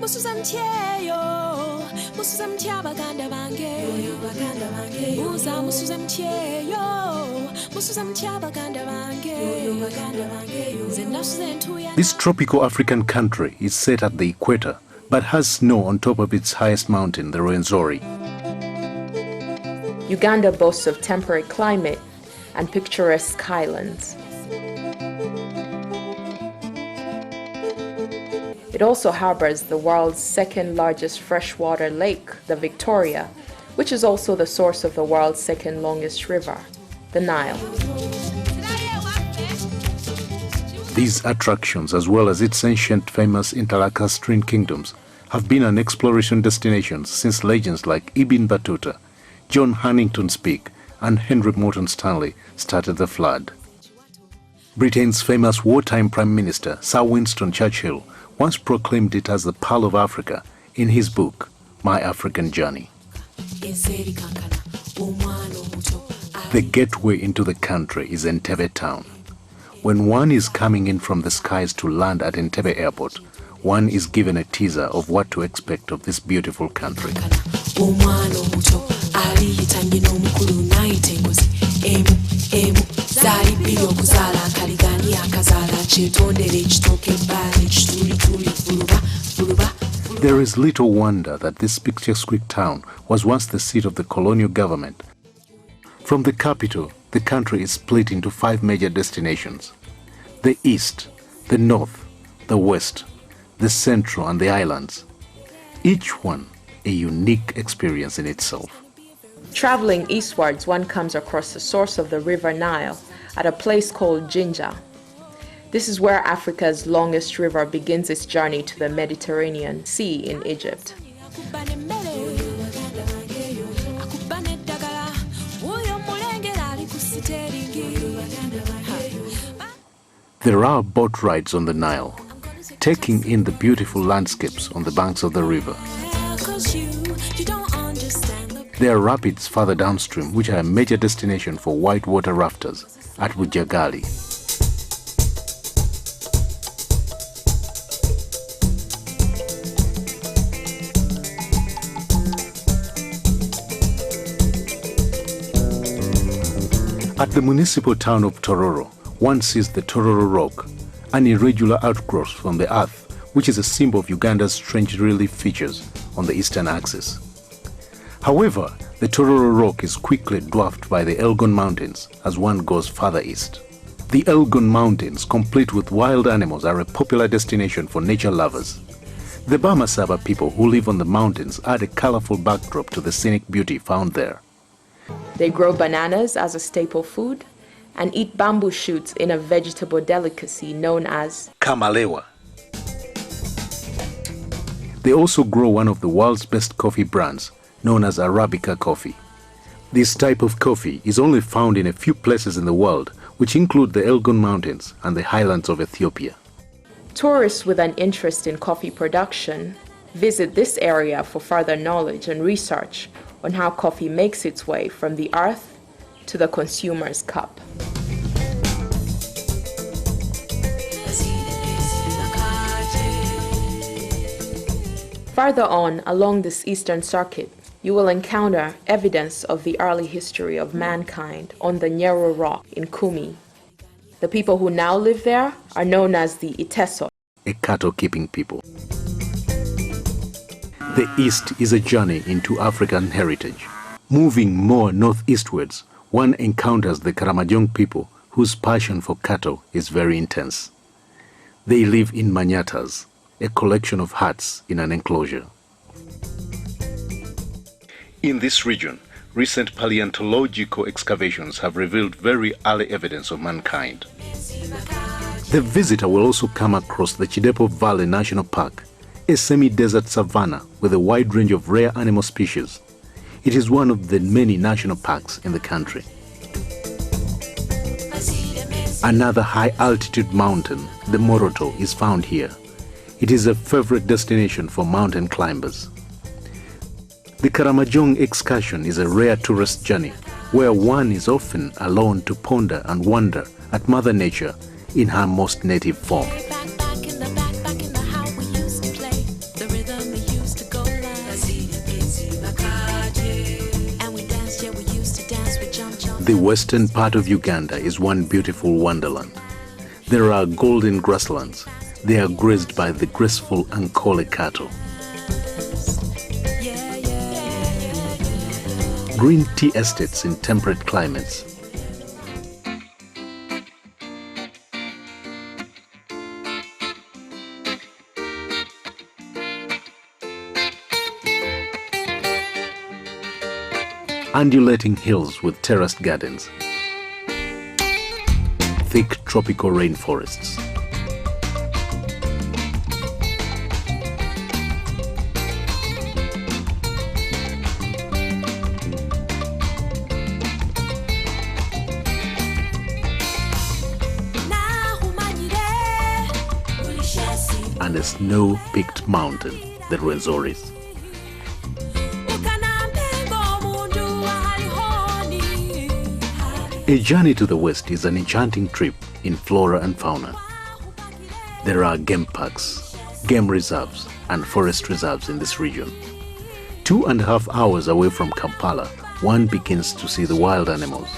This tropical African country is set at the equator, but has snow on top of its highest mountain, the Rwenzori. Uganda boasts of temperate climate and picturesque highlands. It also harbors the world's second largest freshwater lake, the Victoria, which is also the source of the world's second longest river, the Nile. These attractions, as well as its ancient famous interlacustrine kingdoms, have been an exploration destination since legends like Ibn Battuta, John Huntington Speke, and Henry Morton Stanley started the flood. Britain's famous wartime Prime Minister, Sir Winston Churchill, once proclaimed it as the Pearl of Africa in his book, My African Journey. The gateway into the country is Entebbe town. When one is coming in from the skies to land at Entebbe Airport, one is given a teaser of what to expect of this beautiful country. There is little wonder that this picturesque town was once the seat of the colonial government. From the capital, the country is split into 5 major destinations: the east, the north, the west, the central, and the islands. Each one a unique experience in itself. Traveling eastwards, one comes across the source of the River Nile at a place called Jinja. This is where Africa's longest river begins its journey to the Mediterranean Sea in Egypt. There are boat rides on the Nile, taking in the beautiful landscapes on the banks of the river. There are rapids further downstream, which are a major destination for whitewater rafters at Bujagali. At the municipal town of Tororo, one sees the Tororo Rock, an irregular outgrowth from the earth, which is a symbol of Uganda's strange relief features on the eastern axis. However, the Tororo Rock is quickly dwarfed by the Elgon Mountains as one goes further east. The Elgon Mountains, complete with wild animals, are a popular destination for nature lovers. The Bamasaba people who live on the mountains add a colorful backdrop to the scenic beauty found there. They grow bananas as a staple food and eat bamboo shoots in a vegetable delicacy known as kamalewa. They also grow one of the world's best coffee brands, known as Arabica coffee. This type of coffee is only found in a few places in the world, which include the Elgon Mountains and the highlands of Ethiopia. Tourists with an interest in coffee production visit this area for further knowledge and research on how coffee makes its way from the earth to the consumer's cup. Further on along this eastern circuit, you will encounter evidence of the early history of mankind on the Nyero Rock in Kumi. The people who now live there are known as the Iteso, a cattle-keeping people. The East is a journey into African heritage. Moving more northeastwards, one encounters the Karamojong people whose passion for cattle is very intense. They live in manyatas, a collection of huts in an enclosure. In this region, recent paleontological excavations have revealed very early evidence of mankind. The visitor will also come across the Chidepo Valley National Park, a semi-desert savanna with a wide range of rare animal species. It is one of the many national parks in the country. Another high-altitude mountain, the Moroto, is found here. It is a favorite destination for mountain climbers. The Karamojong excursion is a rare tourist journey where one is often alone to ponder and wonder at Mother Nature in her most native form. The western part of Uganda is one beautiful wonderland. There are golden grasslands. They are grazed by the graceful Ankole cattle. Green tea estates in temperate climates. Undulating hills with terraced gardens. Thick tropical rainforests. And a snow-peaked mountain, the Rwenzoris. A journey to the west is an enchanting trip in flora and fauna. There are game parks, game reserves, and forest reserves in this region. 2.5 hours away from Kampala, one begins to see the wild animals.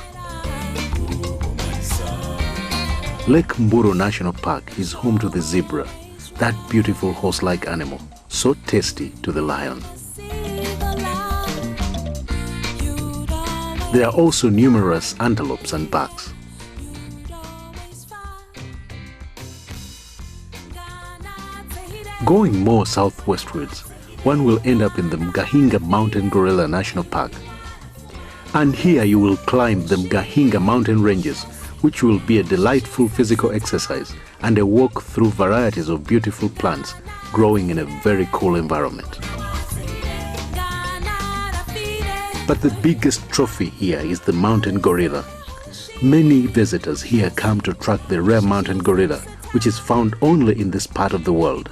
Lake Mburo National Park is home to the zebra, that beautiful horse-like animal, so tasty to the lion. There are also numerous antelopes and bucks. Going more southwestwards, one will end up in the Mgahinga Mountain Gorilla National Park. And here you will climb the Mgahinga mountain ranges, which will be a delightful physical exercise and a walk through varieties of beautiful plants growing in a very cool environment. But the biggest trophy here is the mountain gorilla. Many visitors here come to track the rare mountain gorilla, which is found only in this part of the world.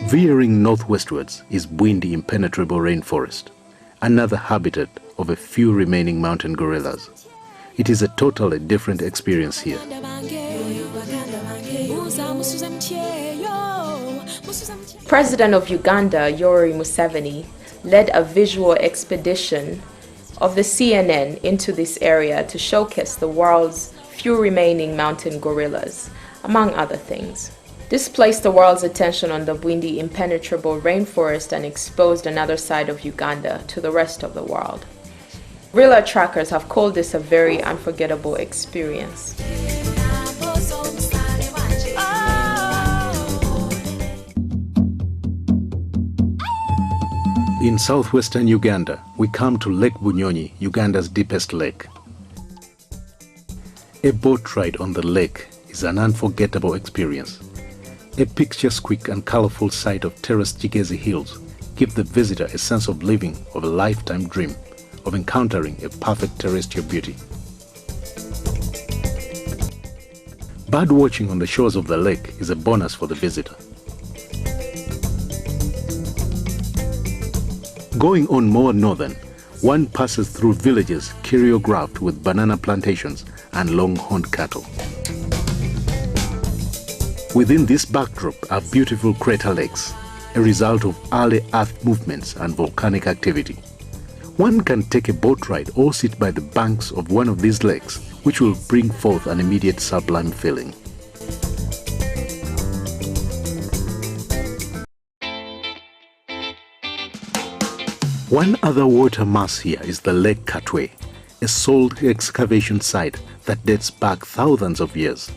Veering northwestwards is Bwindi Impenetrable Rainforest, another habitat of a few remaining mountain gorillas. It is a totally different experience here. President of Uganda, Yoweri Museveni, led a visual expedition of the CNN into this area to showcase the world's few remaining mountain gorillas, among other things. This placed the world's attention on the Bwindi Impenetrable Rainforest and exposed another side of Uganda to the rest of the world. Gorilla trackers have called this a very unforgettable experience. In southwestern Uganda, we come to Lake Bunyonyi, Uganda's deepest lake. A boat ride on the lake is an unforgettable experience. A picturesque and colorful sight of terraced Chigezi Hills give the visitor a sense of living of a lifetime dream of encountering a perfect terrestrial beauty. Bird watching on the shores of the lake is a bonus for the visitor. Going on more northern, one passes through villages choreographed with banana plantations and long-horned cattle. Within this backdrop are beautiful crater lakes, a result of early earth movements and volcanic activity. One can take a boat ride or sit by the banks of one of these lakes, which will bring forth an immediate sublime feeling. One other water mass here is the Lake Katwe, a salt excavation site that dates back thousands of years.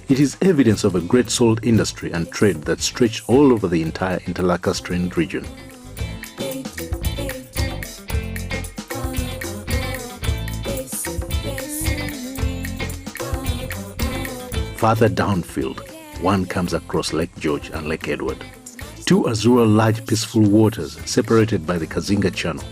It is evidence of a great salt industry and trade that stretched all over the entire Interlacustrine region. Farther downfield, one comes across Lake George and Lake Edward, two azure large peaceful waters separated by the Kazinga Channel.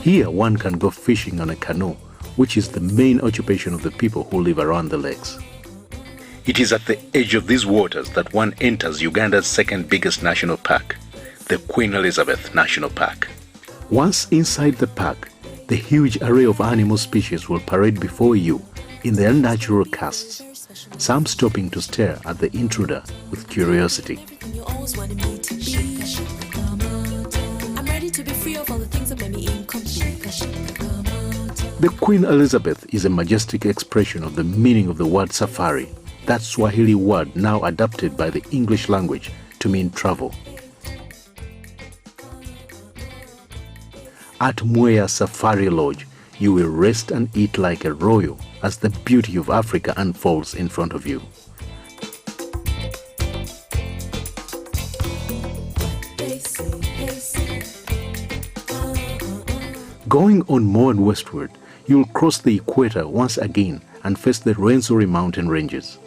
Here one can go fishing on a canoe, which is the main occupation of the people who live around the lakes. It is at the edge of these waters that one enters Uganda's second biggest national park, the Queen Elizabeth National Park. Once inside the park, the huge array of animal species will parade before you in their natural casts, some stopping to stare at the intruder with curiosity. The Queen Elizabeth is a majestic expression of the meaning of the word safari, that Swahili word now adapted by the English language to mean travel. At Mwea Safari Lodge, you will rest and eat like a royal as the beauty of Africa unfolds in front of you. Going on more westward, you'll cross the equator once again and face the Rwenzori mountain ranges.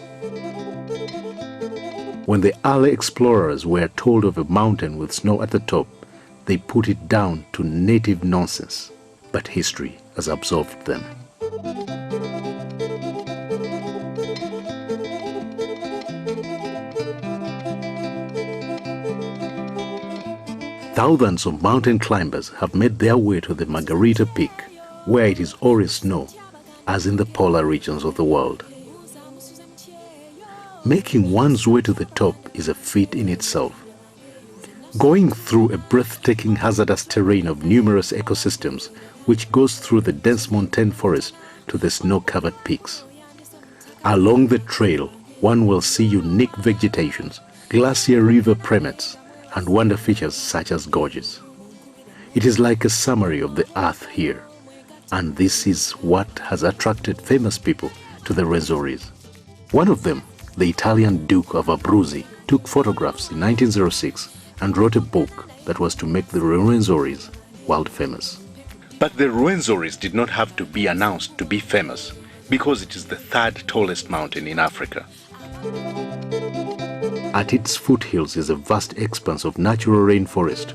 When the early explorers were told of a mountain with snow at the top, they put it down to native nonsense, but history has absolved them. Thousands of mountain climbers have made their way to the Margarita Peak, where it is always snow, as in the polar regions of the world. Making one's way to the top is a feat in itself. Going through a breathtaking hazardous terrain of numerous ecosystems which goes through the dense montane forest to the snow-covered peaks. Along the trail, one will see unique vegetations, glacier river primates, and wonder features such as gorges. It is like a summary of the earth here, and this is what has attracted famous people to the Rwenzoris. One of them, the Italian Duke of Abruzzi, took photographs in 1906 and wrote a book that was to make the Rwenzoris world famous. But the Rwenzoris did not have to be announced to be famous, because it is the third tallest mountain in Africa. At its foothills is a vast expanse of natural rainforest,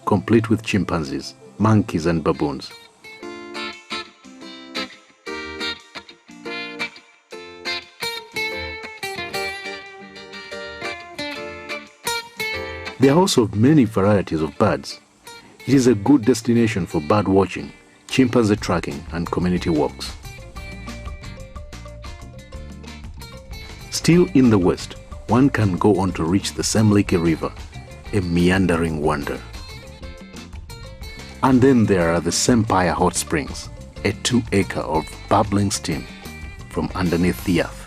complete with chimpanzees, monkeys and baboons. There are also many varieties of birds. It is a good destination for bird watching, chimpanzee tracking and community walks. Still in the west, one can go on to reach the Semliki River, a meandering wonder. And then there are the Sempire Hot Springs, a 2-acre of bubbling steam from underneath the earth.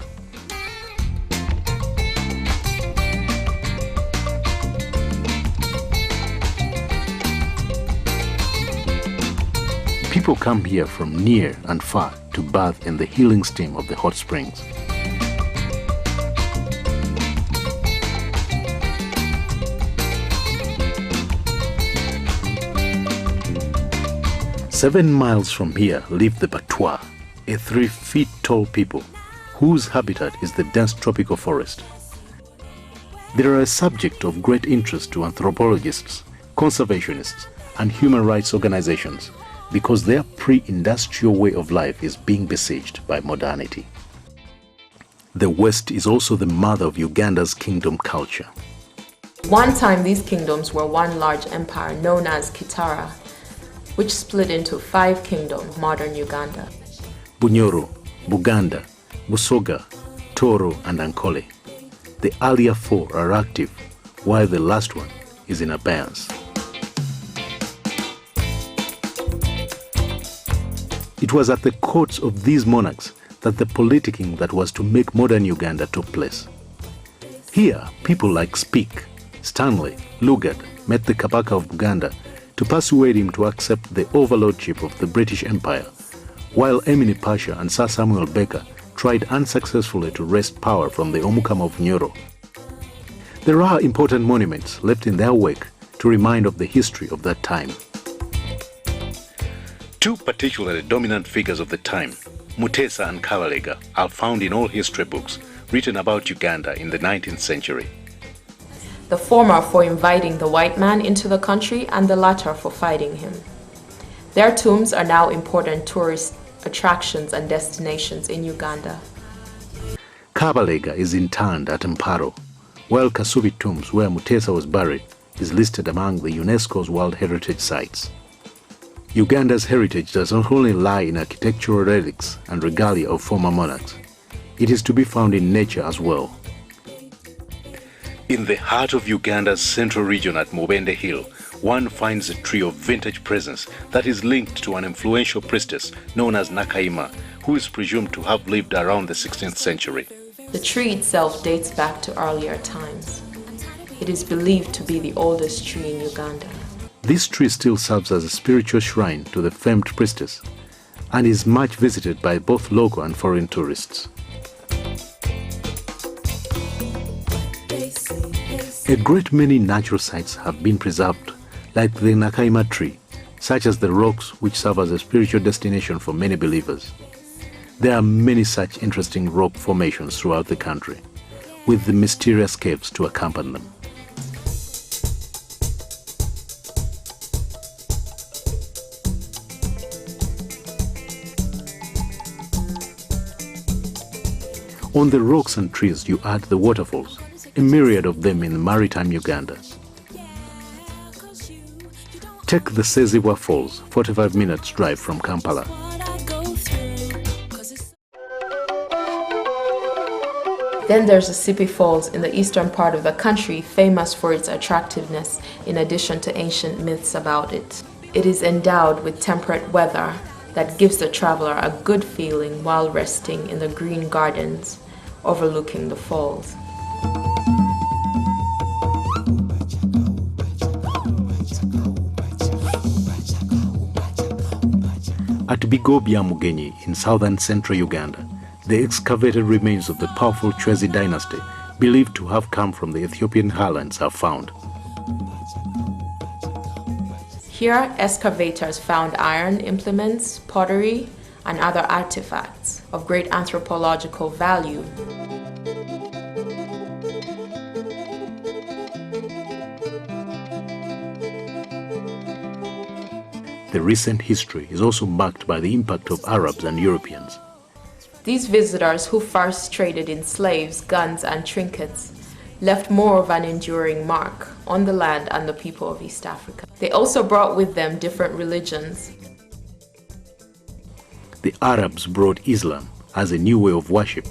People come here from near and far to bathe in the healing steam of the hot springs. "7 miles from here live the Batwa, a 3-feet-tall people whose habitat is the dense tropical forest. They are a subject of great interest to anthropologists, conservationists, and human rights organizations because their pre-industrial way of life is being besieged by modernity." The West is also the mother of Uganda's kingdom culture. One time these kingdoms were one large empire known as Kitara, which split into 5 kingdoms of modern Uganda. Bunyoro, Buganda, Busoga, Toro, and Ankole. The earlier 4 are active, while the last one is in abeyance. It was at the courts of these monarchs that the politicking that was to make modern Uganda took place. Here, people like Speke, Stanley, Lugard met the Kabaka of Uganda to persuade him to accept the overlordship of the British Empire, while Emini Pasha and Sir Samuel Baker tried unsuccessfully to wrest power from the Omukama of Nyoro. There are important monuments left in their wake to remind of the history of that time. 2 particularly dominant figures of the time, Mutesa and Kabalega, are found in all history books written about Uganda in the 19th century. The former for inviting the white man into the country and the latter for fighting him. Their tombs are now important tourist attractions and destinations in Uganda. Kabalega is interred at Mparo, while Kasubi Tombs, where Mutesa was buried, is listed among the UNESCO's World Heritage Sites. Uganda's heritage does not only lie in architectural relics and regalia of former monarchs. It is to be found in nature as well. In the heart of Uganda's central region at Mubende Hill, one finds a tree of vintage presence that is linked to an influential priestess known as Nakaima, who is presumed to have lived around the 16th century. The tree itself dates back to earlier times. It is believed to be the oldest tree in Uganda. This tree still serves as a spiritual shrine to the famed priestess and is much visited by both local and foreign tourists. A great many natural sites have been preserved, like the Nakaima tree, such as the rocks which serve as a spiritual destination for many believers. There are many such interesting rock formations throughout the country, with the mysterious caves to accompany them. On the rocks and trees you add the waterfalls, a myriad of them in maritime Uganda. Take the Sezibwa Falls, 45 minutes drive from Kampala. Then there's the Sipi Falls in the eastern part of the country, famous for its attractiveness in addition to ancient myths about it. It is endowed with temperate weather that gives the traveler a good feeling while resting in the green gardens overlooking the falls. At Bigobya Mugenyi in southern central Uganda, the excavated remains of the powerful Chwezi dynasty, believed to have come from the Ethiopian highlands, are found. Here, excavators found iron implements, pottery, and other artifacts of great anthropological value. The recent history is also marked by the impact of Arabs and Europeans. These visitors, who first traded in slaves, guns, and trinkets, left more of an enduring mark on the land and the people of East Africa. They also brought with them different religions. The Arabs brought Islam as a new way of worship.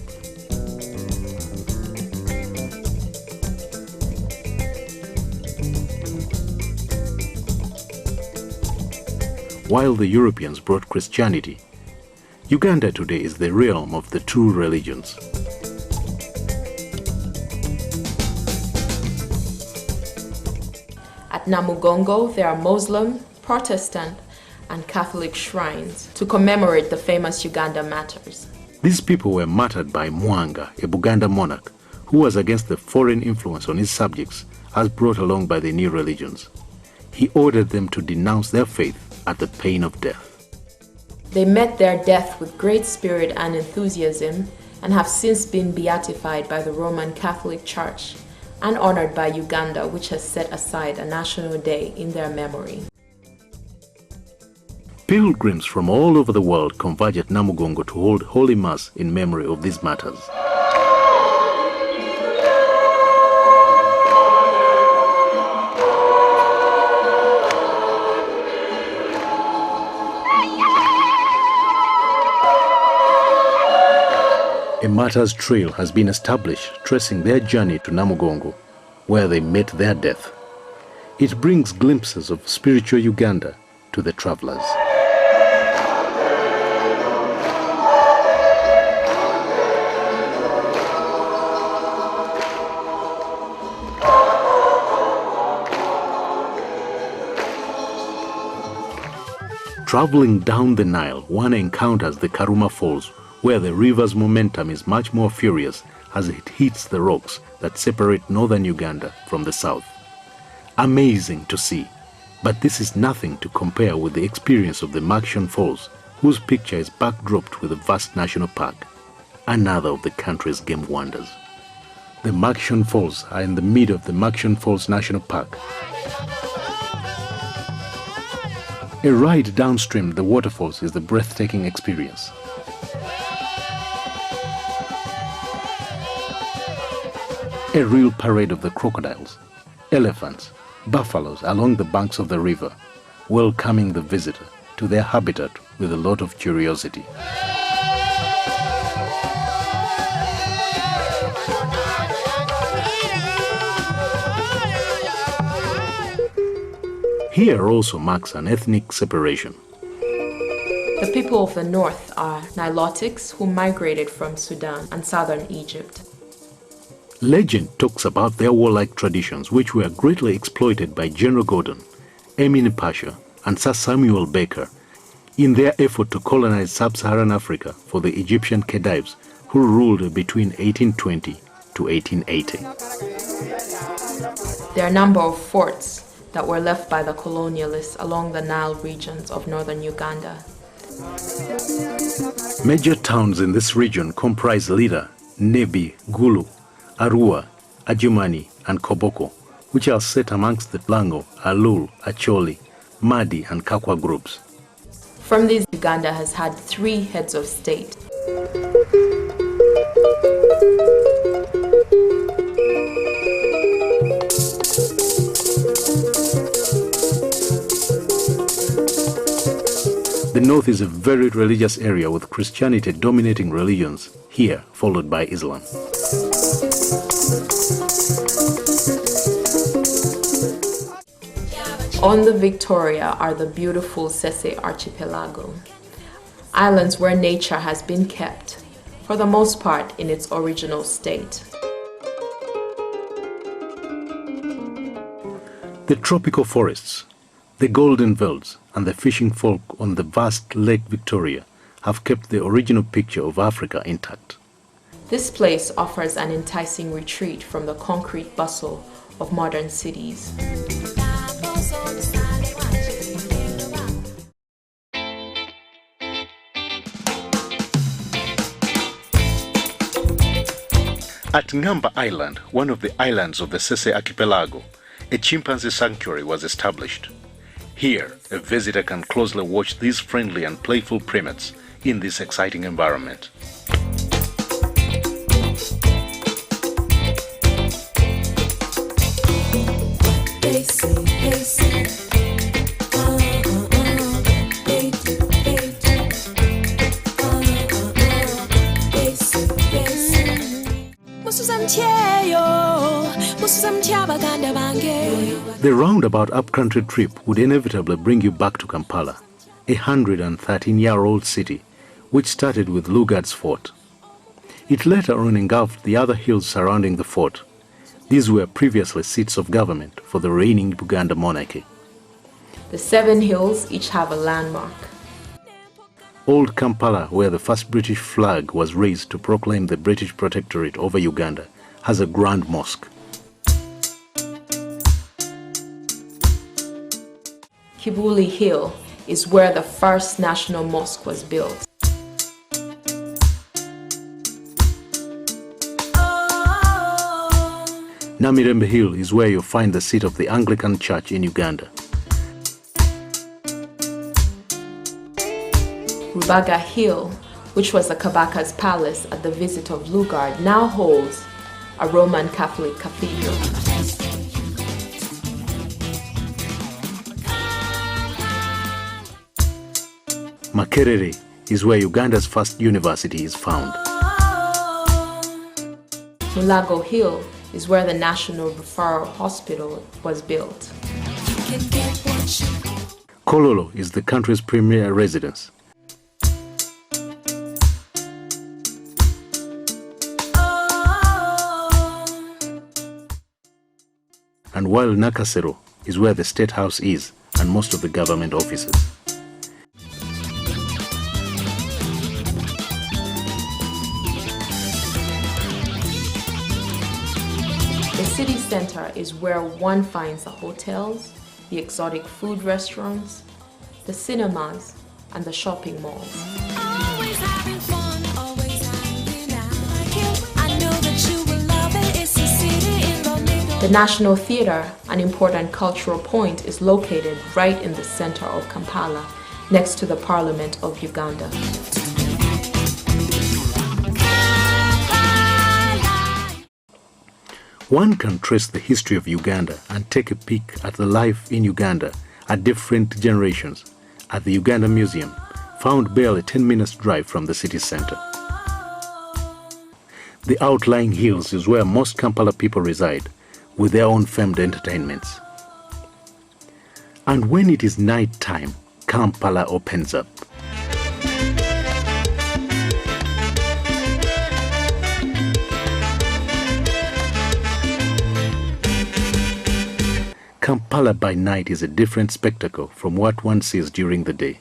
While the Europeans brought Christianity. Uganda today is the realm of the two religions. At Namugongo, there are Muslim, Protestant, and Catholic shrines to commemorate the famous Uganda martyrs. These people were martyred by Mwanga, a Buganda monarch, who was against the foreign influence on his subjects as brought along by the new religions. He ordered them to denounce their faith at the pain of death. They met their death with great spirit and enthusiasm and have since been beatified by the Roman Catholic Church and honored by Uganda, which has set aside a national day in their memory. Pilgrims from all over the world converge at Namugongo to hold Holy Mass in memory of these martyrs. A martyr's trail has been established tracing their journey to Namugongo, where they met their death. It brings glimpses of spiritual Uganda to the travelers. Traveling down the Nile, one encounters the Karuma Falls, where the river's momentum is much more furious as it hits the rocks that separate northern Uganda from the south. Amazing to see, but this is nothing to compare with the experience of the Makshan Falls, whose picture is backdropped with a vast national park, another of the country's game wonders. The Makshan Falls are in the middle of the Makshan Falls National Park. A ride downstream the waterfalls is a breathtaking experience. A real parade of the crocodiles, elephants, buffaloes along the banks of the river, welcoming the visitor to their habitat with a lot of curiosity. Here also marks an ethnic separation. The people of the north are Nilotics who migrated from Sudan and southern Egypt. Legend talks about their warlike traditions, which were greatly exploited by General Gordon, Emin Pasha, and Sir Samuel Baker in their effort to colonize sub-Saharan Africa for the Egyptian Khedives who ruled between 1820 to 1880. There are a number of forts that were left by the colonialists along the Nile regions of northern Uganda. Major towns in this region comprise Lida, Nebi, Gulu, Arua, Adjumani, and Koboko, which are set amongst the Lango, Alul, Acholi, Madi, and Kakwa groups. From these, Uganda has had 3 heads of state. The north is a very religious area with Christianity dominating religions, here followed by Islam. On the Victoria are the beautiful Sese Archipelago, islands where nature has been kept, for the most part, in its original state. The tropical forests, the golden velds, and the fishing folk on the vast Lake Victoria have kept the original picture of Africa intact. This place offers an enticing retreat from the concrete bustle of modern cities. At Ngamba Island, one of the islands of the Sese Archipelago, a chimpanzee sanctuary was established. Here, a visitor can closely watch these friendly and playful primates in this exciting environment. The roundabout up-country trip would inevitably bring you back to Kampala, a 113-year-old city which started with Lugard's fort. It later on engulfed the other hills surrounding the fort. These were previously seats of government for the reigning Uganda monarchy. The 7 hills each have a landmark. Old Kampala, where the first British flag was raised to proclaim the British protectorate over Uganda, has a grand mosque. Kibuli Hill is where the first national mosque was built. Namirembe Hill is where you'll find the seat of the Anglican Church in Uganda. Rubaga Hill, which was the Kabaka's palace at the visit of Lugard, now holds a Roman Catholic cathedral. Makerere is where Uganda's first university is found. Mulago Hill is where the National Referral Hospital was built. Kololo is the country's premier residence. And while Nakasero is where the State House is and most of the government offices. The city center is where one finds the hotels, the exotic food restaurants, the cinemas, and the shopping malls. Always having fun, always hanging out. I know that you will love it. It's a city in the middle. The National Theatre, an important cultural point, is located right in the center of Kampala, next to the Parliament of Uganda. One can trace the history of Uganda and take a peek at the life in Uganda at different generations at the Uganda Museum, found barely 10 minutes drive from the city center. The outlying hills is where most Kampala people reside, with their own famed entertainments. And when it is night time, Kampala opens up. Kampala by night is a different spectacle from what one sees during the day.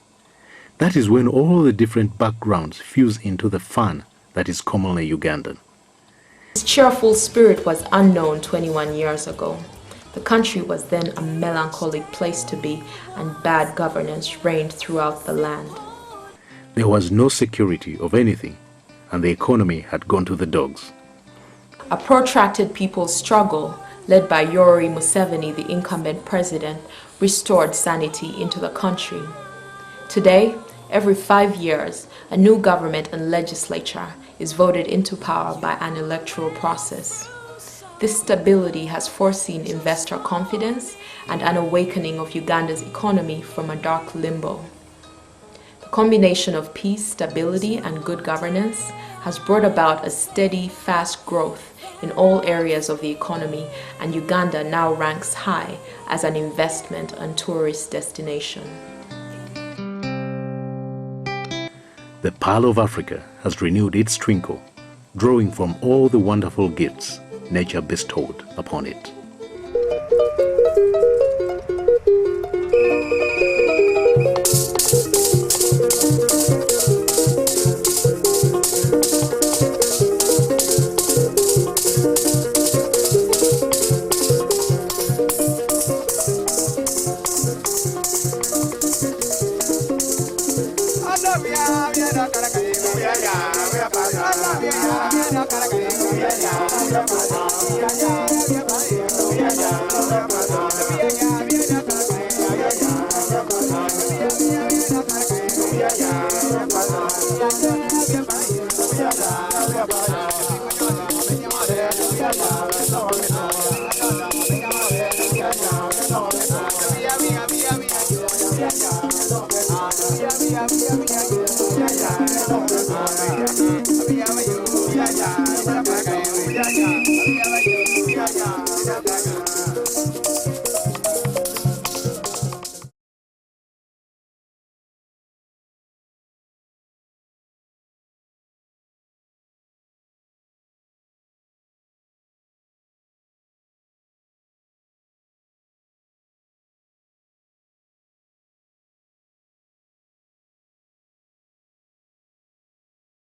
That is when all the different backgrounds fuse into the fun that is commonly Ugandan. This cheerful spirit was unknown 21 years ago. The country was then a melancholic place to be, and bad governance reigned throughout the land. There was no security of anything, and the economy had gone to the dogs. A protracted people's struggle, led by Yoweri Museveni, the incumbent president, restored sanity into the country. Today, every 5 years, a new government and legislature is voted into power by an electoral process. This stability has foreseen investor confidence and an awakening of Uganda's economy from a dark limbo. The combination of peace, stability, and good governance has brought about a steady, fast growth in all areas of the economy, and Uganda now ranks high as an investment and tourist destination. The Pearl of Africa has renewed its twinkle, drawing from all the wonderful gifts nature bestowed upon it.